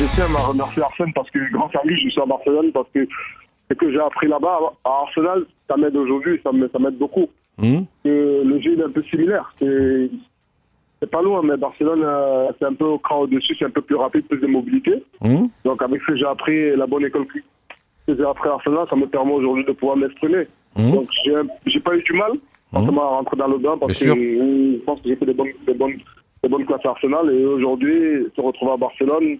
je tiens à remercier Arsène parce que grâce à lui, je suis à Barcelone parce que ce que j'ai appris là-bas à Arsenal, ça m'aide aujourd'hui, ça m'aide beaucoup. Le jeu est un peu similaire. C'est pas loin, mais Barcelone, c'est un peu au cran au-dessus, c'est un peu plus rapide, plus de mobilité. Donc avec ce que j'ai appris, la bonne école que j'ai appris à Arsenal, ça me permet aujourd'hui de pouvoir m'exprimer. Donc j'ai pas eu du mal forcément à rentrer dans le bain parce que je pense que j'ai fait des bonnes classes à Arsenal et aujourd'hui, se retrouver à Barcelone,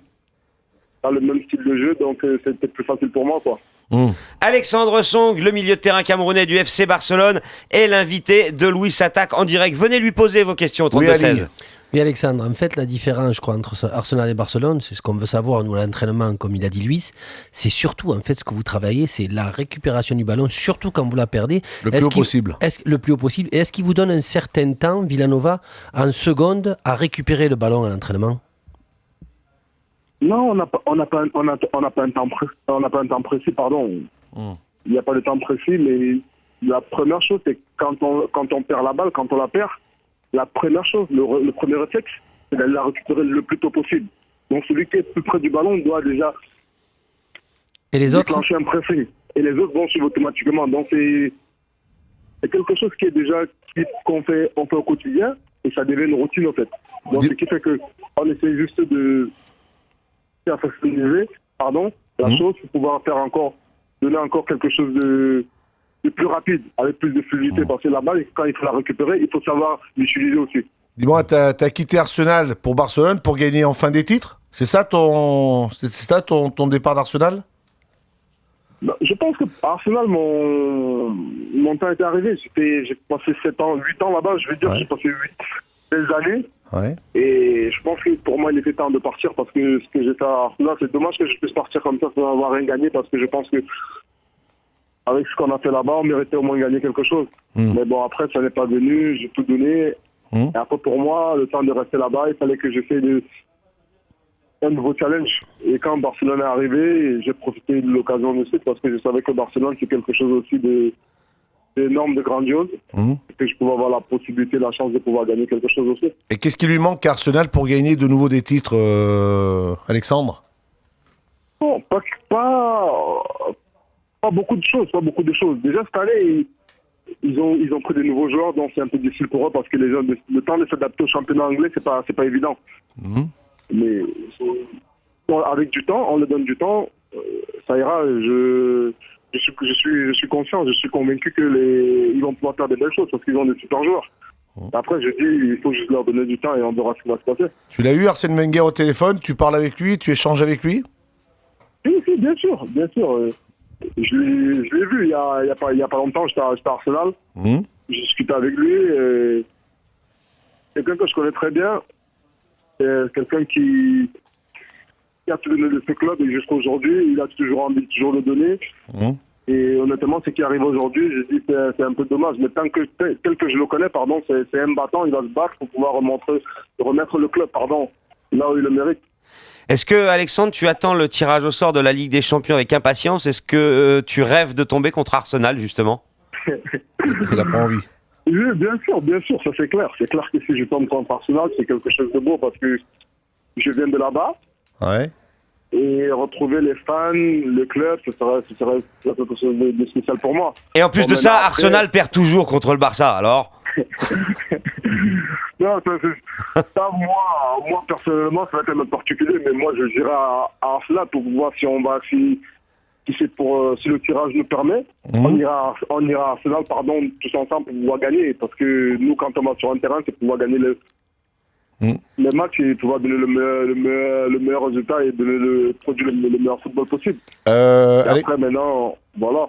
dans le même style de jeu, donc c'était plus facile pour moi, quoi. Alexandre Song, le milieu de terrain camerounais du FC Barcelone, est l'invité de Louis Attaque en direct. Venez lui poser vos questions au 32-16. Oui, Alexandre, en fait, la différence, je crois, entre Arsenal et Barcelone, c'est ce qu'on veut savoir, nous, à l'entraînement, comme il a dit Luis, c'est surtout, en fait, ce que vous travaillez, c'est la récupération du ballon, surtout quand vous la perdez. Le plus haut possible. Le plus haut possible. Et est-ce qu'il vous donne un certain temps, Villanova, en secondes, à récupérer le ballon à l'entraînement ? Non, on n'a pas un temps précis, pardon. Il n'y a pas de temps précis, mais la première chose, c'est quand on perd la balle, quand on la perd, la première chose, le premier réflexe, c'est d'aller la récupérer le plus tôt possible. Donc celui qui est plus près du ballon doit déjà déclencher un pressing. Et les autres vont suivre automatiquement. Donc c'est quelque chose qui est déjà qu'on fait au quotidien et ça devient une routine en fait. Donc ce qui fait qu'on essaie juste de faire faciliter, la chose pour pouvoir donner encore quelque chose de plus rapide, avec plus de fluidité, parce que la balle, quand il faut la récupérer, il faut savoir l'utiliser aussi. Dis-moi, t'as quitté Arsenal pour Barcelone pour gagner enfin des titres ? C'est ça ton départ d'Arsenal ? Je pense que Arsenal, mon temps était arrivé. J'ai passé 8 ans là-bas, je vais dire, j'ai passé 16 années. Ouais. Et je pense que pour moi, il était temps de partir parce que ce que j'ai fait à Arsenal, c'est dommage que je puisse partir comme ça sans avoir rien gagné parce que je pense que avec ce qu'on a fait là-bas, on méritait au moins gagner quelque chose. Mais bon, après, ça n'est pas venu, j'ai tout donné. Et après, pour moi, le temps de rester là-bas, il fallait que j'essaie un nouveau challenge. Et quand Barcelone est arrivé, j'ai profité de l'occasion de suite parce que je savais que Barcelone, c'est quelque chose aussi d'énorme, de grandiose. Et que je pouvais avoir la possibilité, la chance de pouvoir gagner quelque chose aussi. Et qu'est-ce qui lui manque à Arsenal pour gagner de nouveau des titres, Alexandre ? Bon, pas beaucoup de choses, Déjà, cette année, ils ont pris des nouveaux joueurs, donc c'est un peu difficile pour eux parce que le temps de s'adapter au championnat anglais, c'est pas évident. Mais avec du temps, on leur donne du temps, ça ira. Je suis conscient, je suis convaincu qu'ils vont pouvoir faire des belles choses parce qu'ils ont des super joueurs. Après, je dis, il faut juste leur donner du temps et on verra ce qui va se passer. Tu l'as eu, Arsène Wenger, au téléphone ? Tu parles avec lui ? Tu échanges avec lui ? Oui, bien sûr. Je l'ai vu il y a pas longtemps, j'étais à Arsenal. J'ai discuté avec lui. Quelqu'un que je connais très bien. C'est quelqu'un qui a tout donné de ce club et jusqu'à aujourd'hui, il a toujours envie de le donner. Et honnêtement, ce qui arrive aujourd'hui, je dis c'est un peu dommage. Mais tel que je le connais, c'est un battant, il va se battre pour pouvoir remettre le club, là où il le mérite. Est-ce que, Alexandre, tu attends le tirage au sort de la Ligue des Champions avec impatience ? Est-ce que tu rêves de tomber contre Arsenal, justement ? Il n'a pas envie. Oui, bien sûr, ça c'est clair. C'est clair que si je tombe contre Arsenal, c'est quelque chose de beau parce que je viens de là-bas. Ouais. Et retrouver les fans, le club, ce serait quelque chose de spécial pour moi. Et en plus de ça, Arsenal perd toujours contre le Barça, alors ? Non, moi personnellement, ça va être un peu particulier, mais moi je dirais à Arsenal pour voir si le tirage nous permet, on ira à Arsenal, tous ensemble pour pouvoir gagner, parce que nous, quand on va sur un terrain, c'est pour pouvoir gagner le match et pouvoir donner le meilleur résultat et produire le meilleur football possible. Après, maintenant, voilà.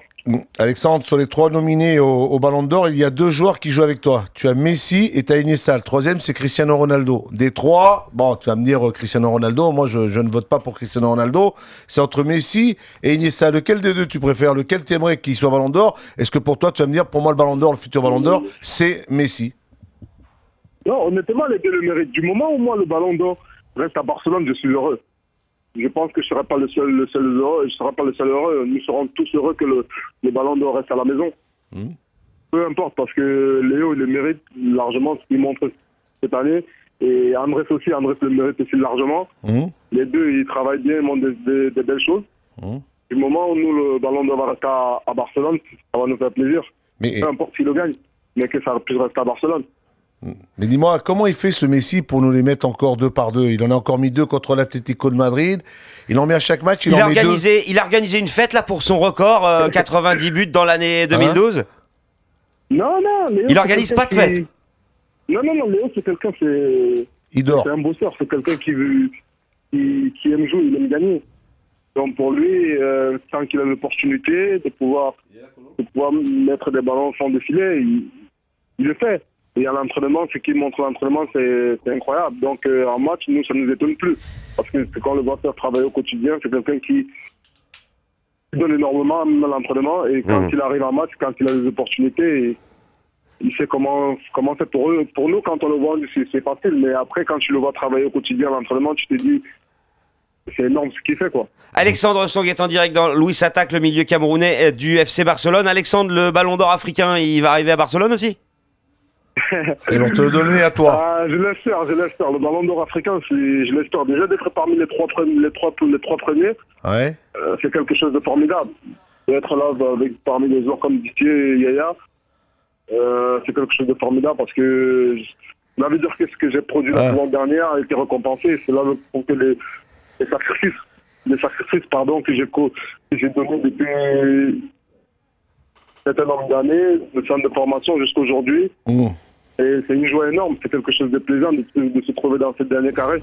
Alexandre, sur les 3 nominés au Ballon d'Or, il y a 2 joueurs qui jouent avec toi. Tu as Messi et tu as Iniesta. Le 3e, c'est Cristiano Ronaldo. Des 3, tu vas me dire Cristiano Ronaldo. Moi, je ne vote pas pour Cristiano Ronaldo. C'est entre Messi et Iniesta. Lequel des deux tu préfères ? Lequel tu aimerais qu'il soit Ballon d'Or ? Est-ce que pour toi, tu vas me dire, pour moi, le Ballon d'Or, le futur Ballon d'Or, c'est Messi ? Non, honnêtement, les deux le méritent. Du moment où moi, le Ballon d'Or reste à Barcelone, je suis heureux. Je pense que je ne serai pas le seul heureux, je ne serai pas le seul heureux. Nous serons tous heureux que le Ballon d'Or reste à la maison. Peu importe, parce que Léo, il le mérite largement ce qu'il montre cette année. Et Andrés aussi, Andrés le mérite aussi largement. Les deux, ils travaillent bien, ils montrent des belles choses. Du moment où nous, le ballon d'or va rester à Barcelone, ça va nous faire plaisir. Mais, peu importe s'il le gagne, mais que ça puisse rester à Barcelone. Mais dis-moi, comment il fait ce Messi pour nous les mettre encore 2 par 2? Il en a encore mis 2 contre l'Atlético de Madrid. Il en met à chaque match, il en met 2. Il a organisé une fête là pour son record, 90 buts dans l'année 2012. Non, Léo, il organise pas de fête. Non, Léo, c'est quelqu'un, il dort. C'est un bosseur, c'est quelqu'un qui aime jouer, il aime gagner. Donc pour lui, tant qu'il a l'opportunité de pouvoir mettre des ballons au fond de filet, il le fait. Et à l'entraînement, ce qu'il montre à l'entraînement, c'est incroyable. Donc en match, nous, ça ne nous étonne plus. Parce que quand le bosseur travaille au quotidien, c'est quelqu'un qui donne énormément à l'entraînement. Et quand il arrive en match, quand il a des opportunités, il sait comment c'est pour eux. Pour nous, quand on le voit, c'est facile. Mais après, quand tu le vois travailler au quotidien à l'entraînement, tu te dis, c'est énorme ce qu'il fait, quoi. Alexandre Song est en direct dans Louis Attaque, le milieu camerounais du FC Barcelone. Alexandre, le ballon d'or africain, il va arriver à Barcelone aussi? Ils vont te le donner à toi. Je l'espère. Le ballon d'or africain, je l'espère. Déjà d'être parmi les trois premiers, ouais. C'est quelque chose de formidable. D'être là parmi les joueurs comme Didier et Yaya, c'est quelque chose de formidable parce que ça veut dire que ce que j'ai produit la saison dernière a été récompensé. C'est là pour que les sacrifices que j'ai donnés depuis cet nombre d'années, le centre de formation jusqu'à aujourd'hui. Et c'est une joie énorme, c'est quelque chose de plaisant de se trouver dans cette dernière carré.